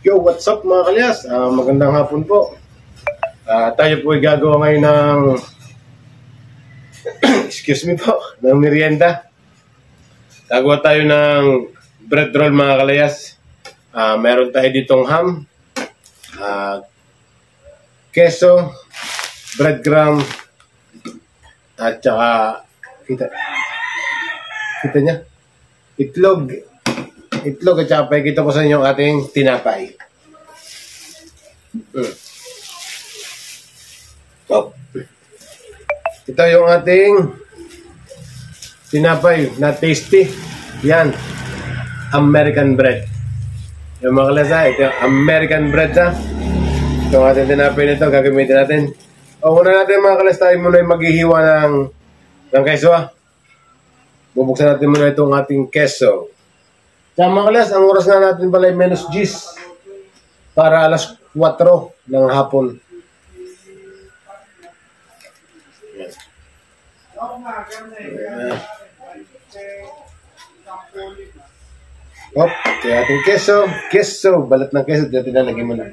Yo, what's up mga kalyas? Magandang hapon po. Tayo po ay gagawa ngayon ng excuse me po, ng merienda. Gagawa tayo ng bread roll mga kalyas. Meron tayo ditong ham, keso, breadcrumb, at saka kita niya, itlog at saka pakikita ko sa inyo ang ating tinapay. Ito yung ating tinapay na tasty. Yan, American bread. Yung mga kalasa, ito yung American bread ha. Itong ating tinapay nito, gagamitin natin. Una natin mga kalasa, tayo muna yung maghihiwa ng keso ha. Bubuksan natin muna itong ating keso. Kaya mga kalas, ang oras na natin pala ay menos 10 para alas 4 ng hapon. Kaya ating keso, balat ng keso, dito nalagay mo na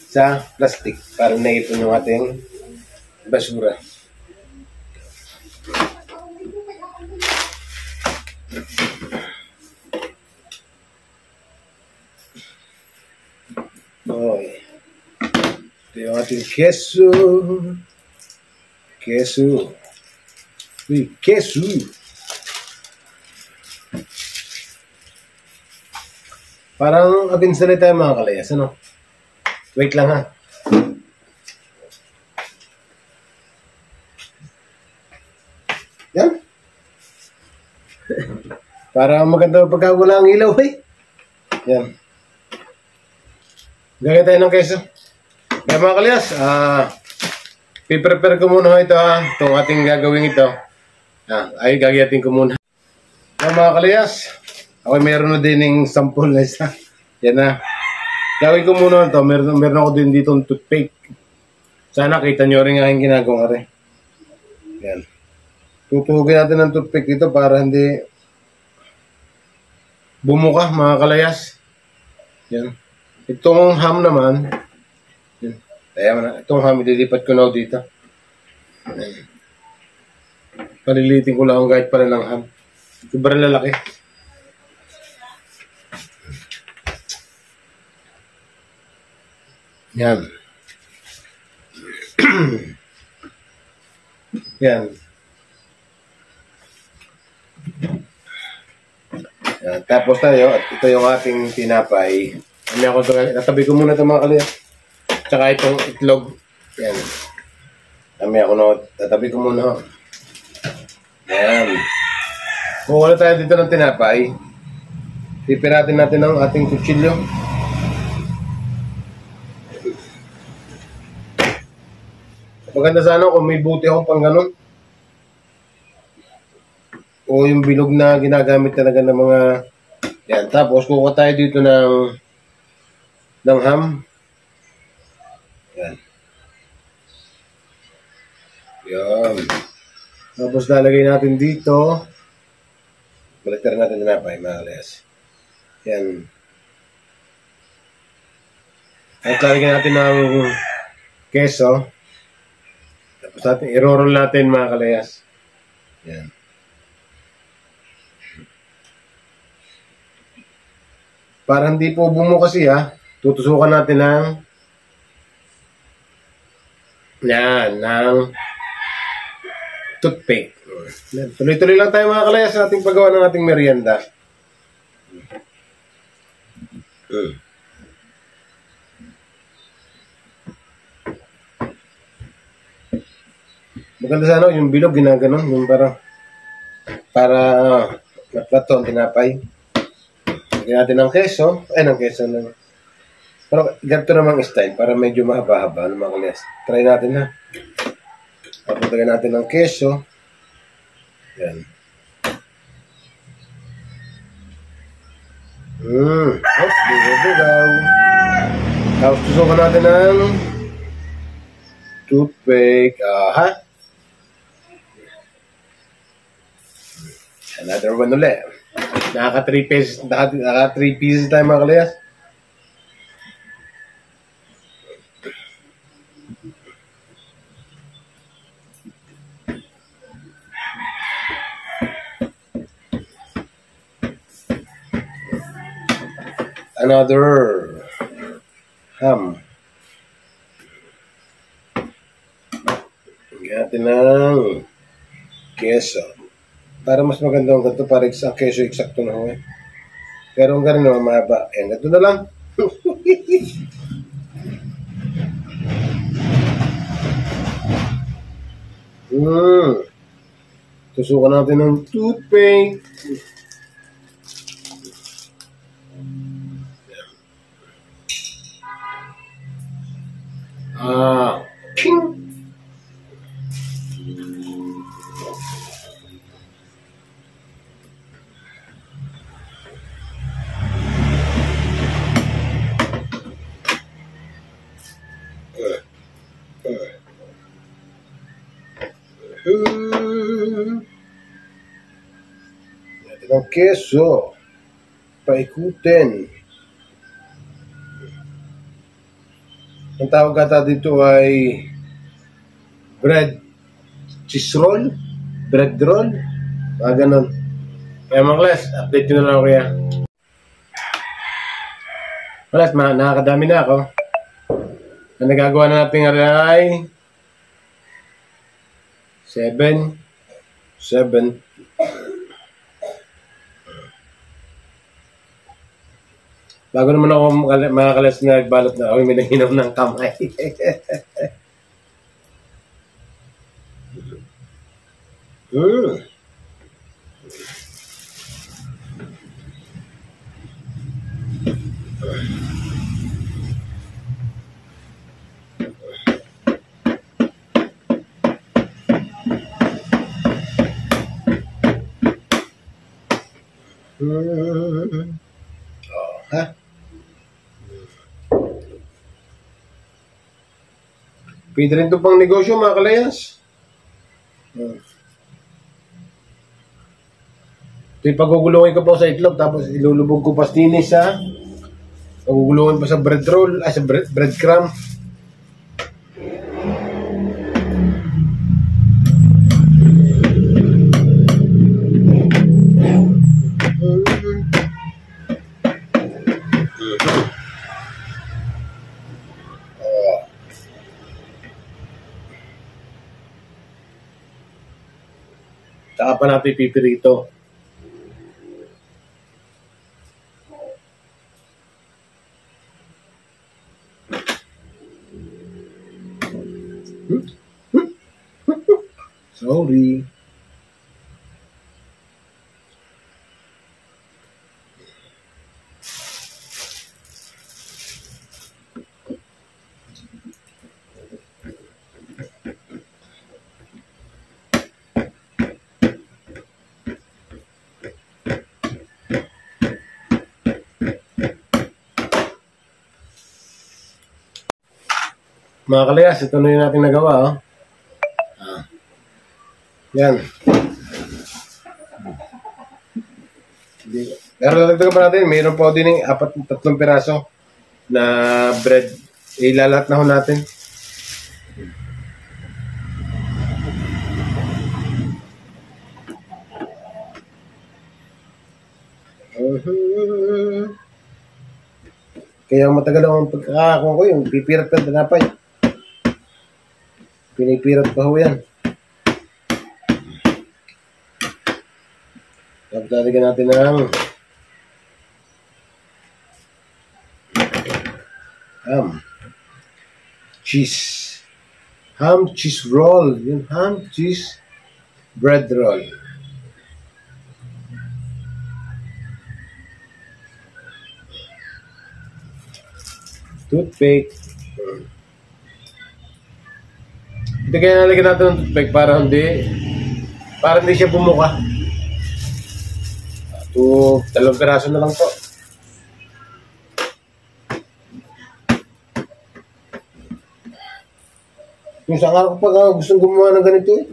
sa plastic para naipon yung ating basura. Ito yung ating keso. Parang abinsali tayo mga kalayas, ano? Wait lang ha. Yan. Para maganda pagka wala ang ilaw eh. Yan. Gagawin tayo ng keso. Kaya mga kalyas, piprepare ko muna ito ha. Itong ating gagawin ito. Ay gagayatin ko muna. Kaya mga kalyas, ako meron na din ng sample na isa. Yan na. Gagawin ko muna ito. Meron ako din dito ng toothpick. Sana kita nyo rin ang ginagawa rin. Yan. Tutugin natin ng toothpick dito para hindi bumuka mga kalayas. Yan. Itong ham naman, yan. Itong ham, ililipat ko na dito. Yan. Palilitin ko lang kahit pala ng ham. Sobrang lalaki. Yan. Yan. Tapos tayo, at ito yung ating tinapay. Natabi ko muna ito mga kalyas. Tsaka itong itlog. Yan. Tatabi ko muna. Yan. Kuha tayo dito ng tinapay. Pipiratin natin ang ating kutsilyo. Maganda sana kung may buti akong pang ganun. O yung bilog na ginagamit talaga ng mga yan. Tapos kuha tayo dito ng ham. Yan. Yan. Tapos lalagay natin dito. Baliktad natin na napay mga kalayas. Yan. At lalagay natin ng keso. Tapos natin i-roll natin mga kalayas. Yan. Para hindi po bumuka siya, tutusukan natin ng toothpick. Tuloy-tuloy lang tayo mga kalayas sa ating paggawa ng ating merienda. Maganda sana yung bilog ginaganon, yung para maplato ang tinapay. Lagyan natin ng keso. Pero ganito namang style para medyo mahaba-haba ng mga kalyas. Try natin ha. Tapos lagyan natin ng keso. Yan. Bugaw. Tapos tusukan natin ng toothpick. Another one ulit. Naka 3 pieces tayo mga kalayas. another ham. Lagyan natin ng keso. Para mas maganda ang ganito, para ang keso eksakto na ho eh. Pero ang ganun naman mahaba. Ayan, ganito na lang. Tusukan natin ng toothpaste. Ping! Natin ang keso. Paikutin. Ang tawag kata dito ay bread cheese roll, bread roll, mga ganun. Kaya mga class, update ko na lang ako kaya. Class, nakakadami na ako. Ang nagagawa na natin ay 7. Bago naman ako mga kalas na nagbalot na ako, may nanginom ng kamay. Ha? Pwede rin ito pang negosyo, mga kalayas. Ito yung pagugulungin ko po sa itlog, tapos ilulubog ko pastinis sa pagugulungin pa sa bread roll, sa breadcrumb. Saka pa natin pipirito. Sorry. Mga kalayas, ito na yung natin nagawa. Oh. Yan. Pero nagtaga pa natin, mayroon po din yung 3 piraso na bread. Ilalat na ho natin. Kaya matagal akong pagkakakuha ko yung pipirat ka tinapay. Pinipirat pa ho yan. Tapos lalagyan natin ng ham. Cheese. Ham cheese roll. Yung ham cheese bread roll. Toothpick. Hindi kaya nalagyan natin ng toothpick para hindi siya bumuka. 2 piraso na lang po. Kung saan ako pag gustong gumawa ng ganito eh.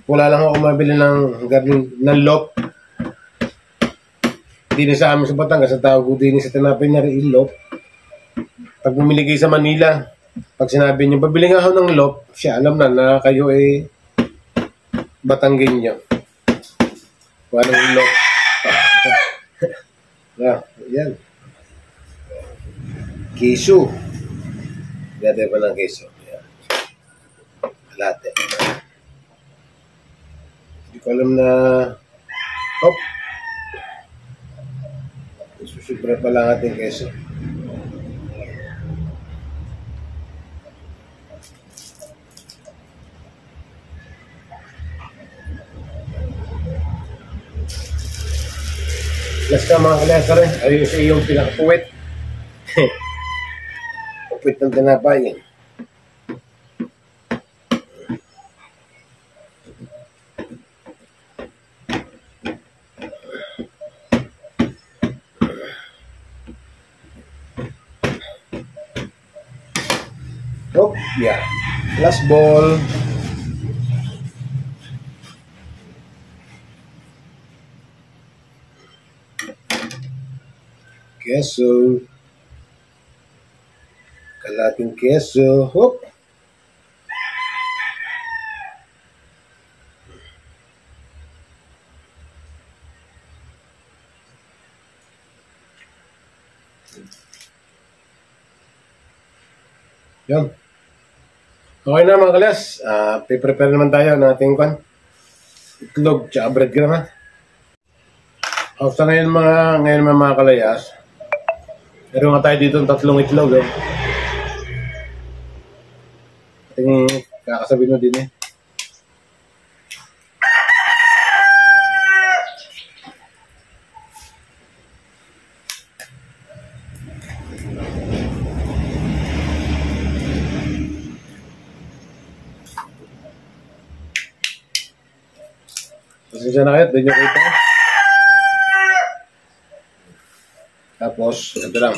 Wala lang ako mabili ng lop. Hindi na sa amin sa Batangas, ang tawag ko din sa tinapay na rin lop. Pag bumili kayo sa Manila, pag sinabi niyo, pabili nga ako ng lop, siya alam na kayo eh Batanggenyo. Walang lop. Yan. Keso. Ganda pa ng keso. Yan. Latte. Hindi ko alam na... Hop! Susubra pa lang ating keso. Last ka mga kalesa rin. Ayun sa iyong pinakapuwit. Puwit ng tinapay. Oh, yeah. Last ball. Keso. Kalating keso. Hop. Yan. Okay na mga kalas. Prepare naman tayo ng ating itlog tsaka breadcrumb ha. Sa ngayon mga kalayas, meron nga tayo dito ng 3 itlog. Ating kakasabi mo din eh. Pasensya na kayo, doon nyo kita. Tapos, ito lang.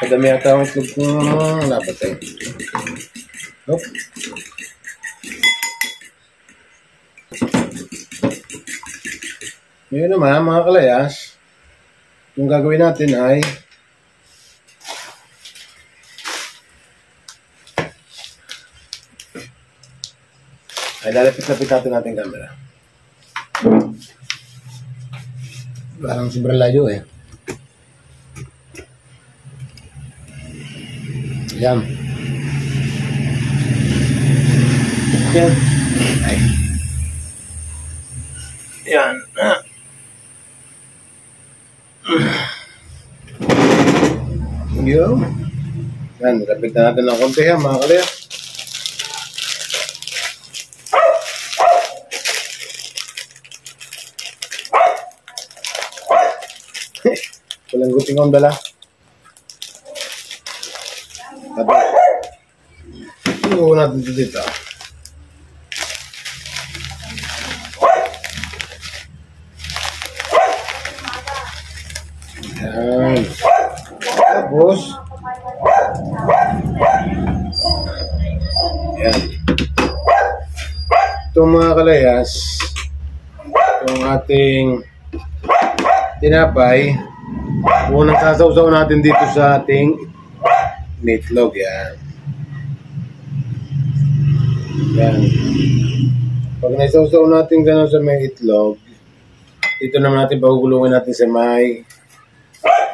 Kadami ata ang itlog ko napatay. Hop. Ngayon naman, mga kalayas, yung gagawin natin ay lalapit-lapit natin ating camera. Parang sobrang layo eh. Yan. Yan. Ay. Yan. Yan, lapit na natin ng konti ha, mga kalaya. Walang guting akong dala. Tapos, inuho natin dito. Yan. Tapos, yan. Itong mga kalayas, itong ating tinapay, unang sasawsaw natin dito sa ating itlog. Yan. Yan. Pag naisawsaw natin gano'n sa may itlog, dito naman natin pagugulungin natin sa may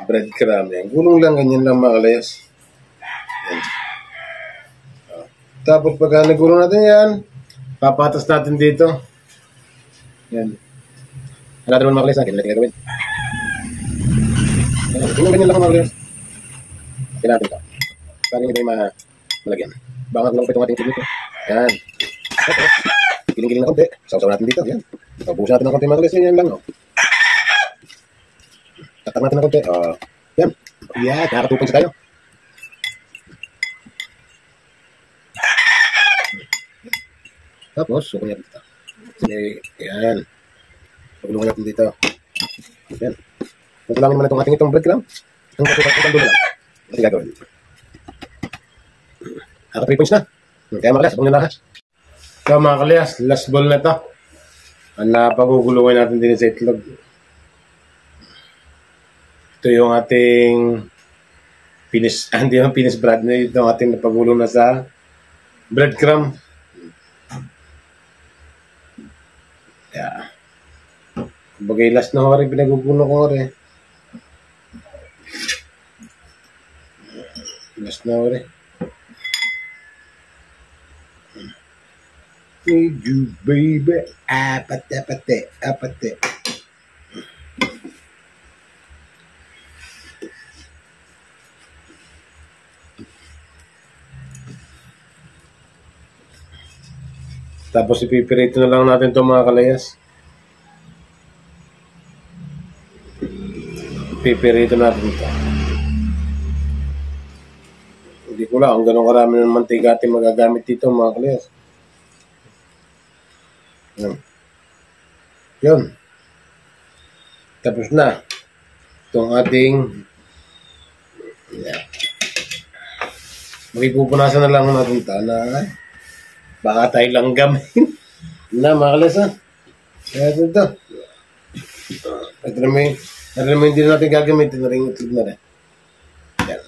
breadcrumb. Yan. Gulong lang, ganyan lang mga kalayas. Yan. Tapos pagka nagulong natin yan, papatas natin dito. Yan. Wala naman mga kalayas, akin natin gagawin. Ganyan lang mga kalayas. Akin natin ito. Para hindi tayo malagyan. Bangat lang pa itong ating dito. Yan. Giling-giling na konti. Saw-saw natin dito. Yan. Pabuhos natin ng konti mga kalayas. Yan lang. Tatak natin ng konti. Yan. Yan. Nakakatupin sa tayo. Tapos, suko natin dito. Yan. Pagulungan natin dito. Yan. Pagulangin naman itong breadcrumb. Ang katupang dulo lang. Ano gagawin? Naka 3 points na. Kaya mga kalayas, abang nalakas. So mga kalayas, last ball na ito. Ang napagugulungan natin din sa itlog. Ito yung ating hindi yung finish bread na ito. Yung ating napagulong na sa breadcrumb. Yeah. Bagay last na ko rin, pinagugulo ko rin. Last na ko rin. Need you, baby. Apate, apate, apate. Tapos ipipirito na lang natin itong mga kalayas. Pipirito natin ito. Hindi ko lang kung gano'ng karami ng mantika ating magagamit dito mga kalayas. Yun. Tapos na. Itong ating makipupunasan na lang natin ito na baka tayo lang gamitin. Na mga kalayas ha. Kaya ito. Ito naman hindi natin gagamitin na rin itlog na rin. Yan.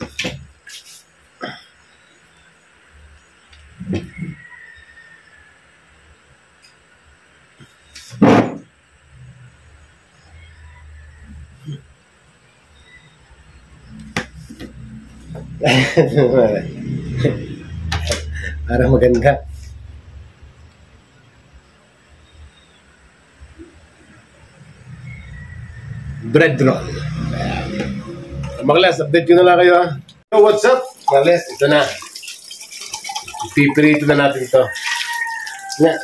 Para maganda. Bread roll. Mga update ko na lang kayo ha. So, what's up? Mga ito na. Pipirito na natin ito. Na.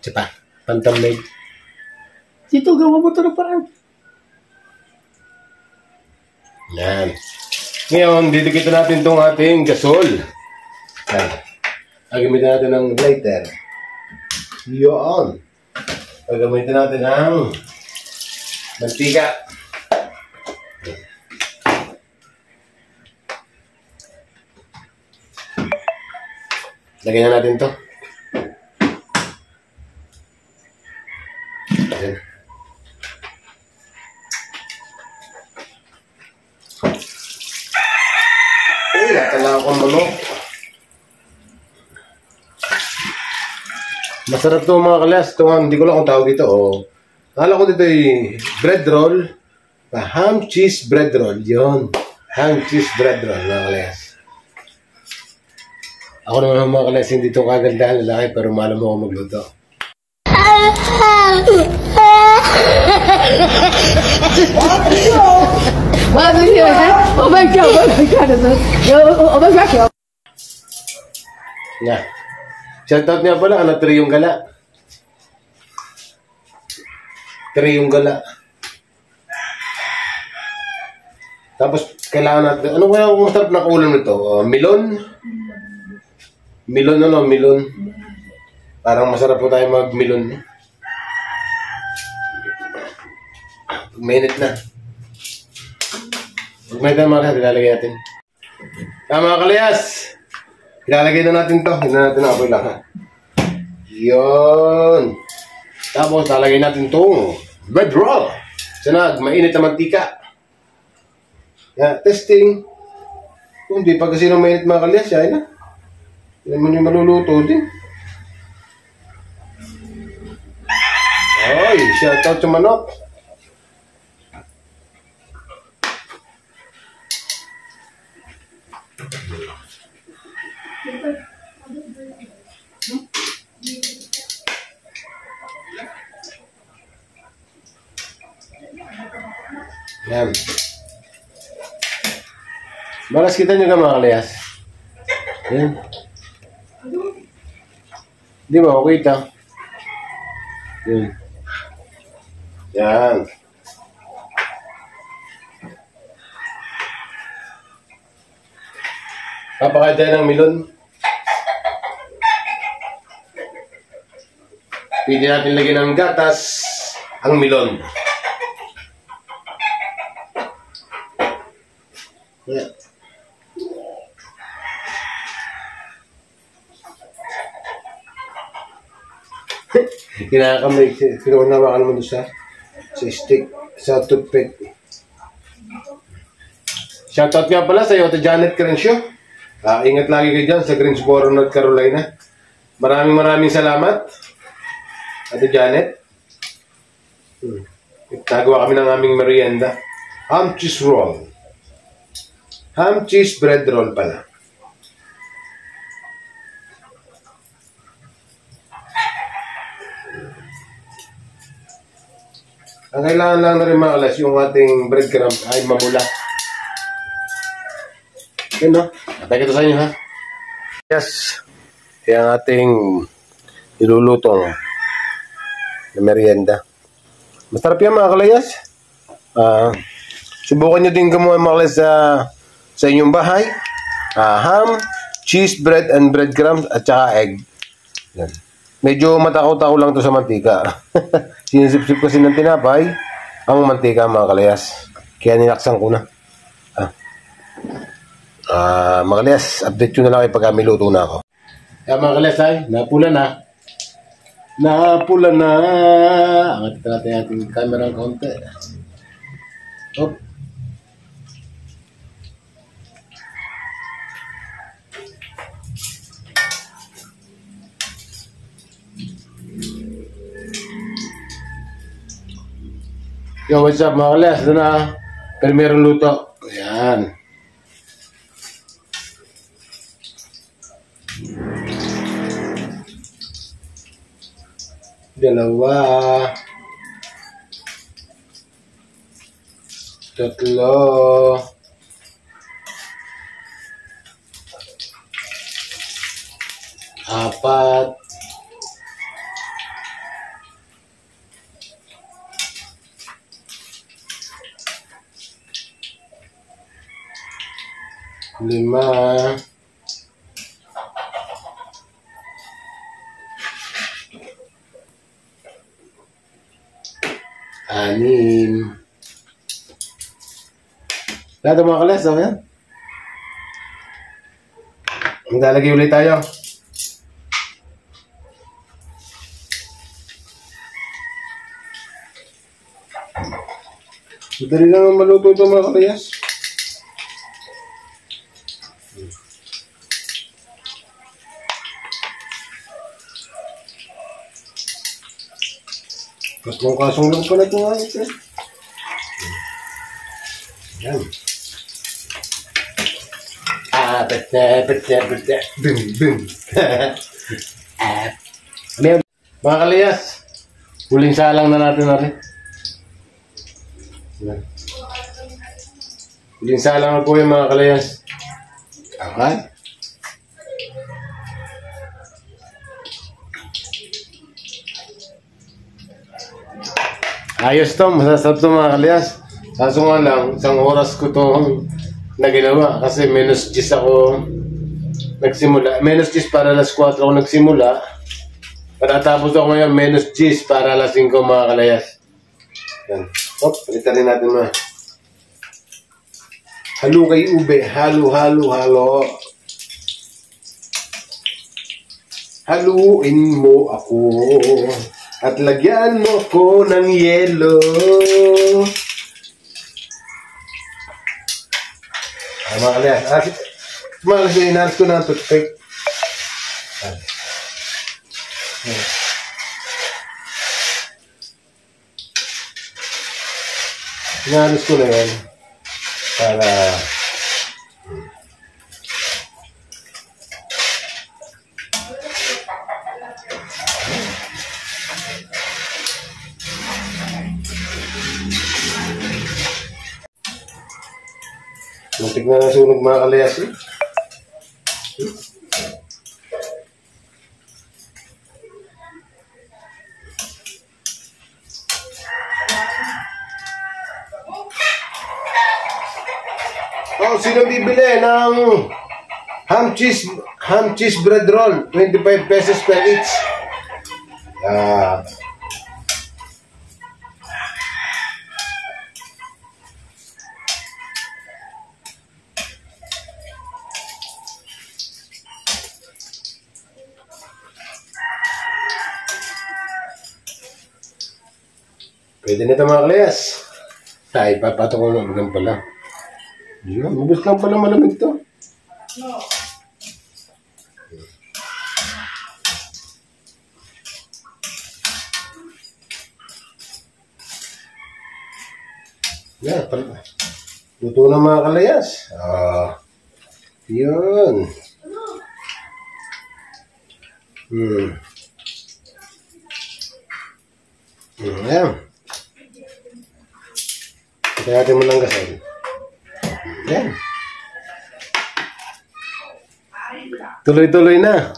Sipa. Pantamay. Dito, gawa mo ito na parang. Yan. Ngayon, didikit natin itong ating gasol. Yan. Gagamitin natin ng lighter. Yun. Gagamitin natin ng mantika. Lagyan na natin ito. Ayan. Ay, natala akong manok. Masarap ito mga kalayas. Ito nga, hindi ko lang kung tawag dito. Akala ko dito ay bread roll. Ham cheese bread roll. Yun. Ham cheese bread roll mga kalayas. Ako naman mga kalayas, hindi ito kagandahan lalaki pero malam mo ako magluto. Oh my God! Oh my God! Nga. Shoutout niya pala, Triyong Gala. Triyong Gala. Tapos, kailangan natin, ano kaya kung masarap na ulam nito? Melon? Melon. Parang masarap po tayo mag-melon. Minute na. Pag may tayo mga kalayas, ilalagay natin. Mga kalayas! Ilalagay na natin to. Hindi na natin apoy lang ha. Yun. Tapos lalagay natin itong bread roll. Sanag, mainit na mantika. Yan, testing. Kung di pa kasi nang mainit mga kalayas, yan na. Hindi naman yung maluluto din. Ay, shoutout sa manok. Yan. Balas kita nyo ka mga kalayas. Yan. Di ba ako kita? Yan. Yan. Papakain tayo ng melon. Pwede natin lagyan ng gatas ang melon. Yeah. Kinakamay. Kinunawakan mo doon sa stick, sa toothpick. Shoutout nga pala sa iyo, Janet Crenshaw. Ingat lagi kayo dyan sa Greensboro, North Carolina. Maraming salamat, Ate Janet. Nagawa kami ng aming merienda. Ham cheese roll. Ham cheese bread roll pala. Ang kailangan lang na rin mga kalas, yung ating breadcrumb ay mamula. Yan no? Atay kita sa inyo ha. Yes. Yan ating ilulutong na merienda. Masarap yan mga kalayas. Subukan nyo din gumawa mga kalayas sa inyong bahay. Ham, cheese, bread, and breadcrumbs at saka egg. Yan. Medyo matakaw-takaw lang to sa mantika. Sinisip-sip kasi ng tinapay ang mantika mga kalayas. Kaya nilaksan ko na. Mga kalayas, update nyo na lang kayo pag miluto na ako. Kaya mga kalayas ay, napula na. Napula na. Angat natin ating camera ng konti. Hop. Yo, what's up mga kalayas? Ito na. Primerong luto. Ayan. Dalawa. Tatlo. Apat. Lima. Anim. Lahat ng mga kalas, ano yan? Maglalagay ulit tayo. Madali lang ang maluto ito mga kalayas. Mas mong kasong lang pala ito nga ito. Yan. Bim, bim. Mga kalayas, huling salang na natin na rin. Huling salang na po yung mga kalayas. Okay. Ayos to, masasarap to mga kalayas. Kaso nga lang, isang oras ko to naginawa kasi minus 10 ako nagsimula. Minus 10 para alas 4 ako nagsimula. Patatapos ako ngayon, minus 10 para alas 5 mga kalayas. Yan. Hop, palitan rin natin mga. Halo kay ube, halo. Haluin mo ako. At lagyan mo ko ng yelo. Mga kalayas. Mga kalayas, inalas ko na ang toothpick. Inalas ko na yan. Para... Muntik na nasunog mga kalayas eh. Oh, sino bibili ng ham cheese bread roll? 25 pesos per each. Pwede nito mga kalayas. Ay, papato ko lang pala. Yun, mabos lang pala malamig to. No. Yan, luto na mga kalayas. Yun. Yan. Kaya natin mo ng gasol. Yan. Tuloy-tuloy na.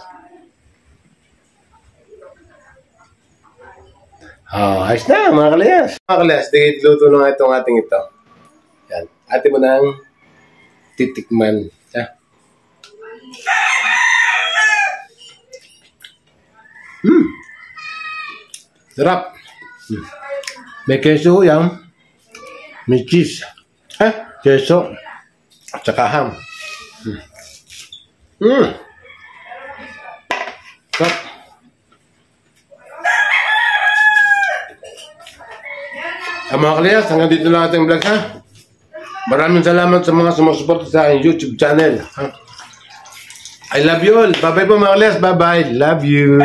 Ayos na mga kalayas. Mga kalayas, digit luto na itong ating ito. Yan. Atin mo nang titikman. Yan. Sarap. May keso yan. May cheese. Keso. Tsaka ham. Sarap. Mga kalayas, hanggang dito lang ating vlog ha. Maraming salamat sa mga sumusuporta sa aking YouTube channel. I love you all. Bye bye po mga kalayas. Bye bye. Love you.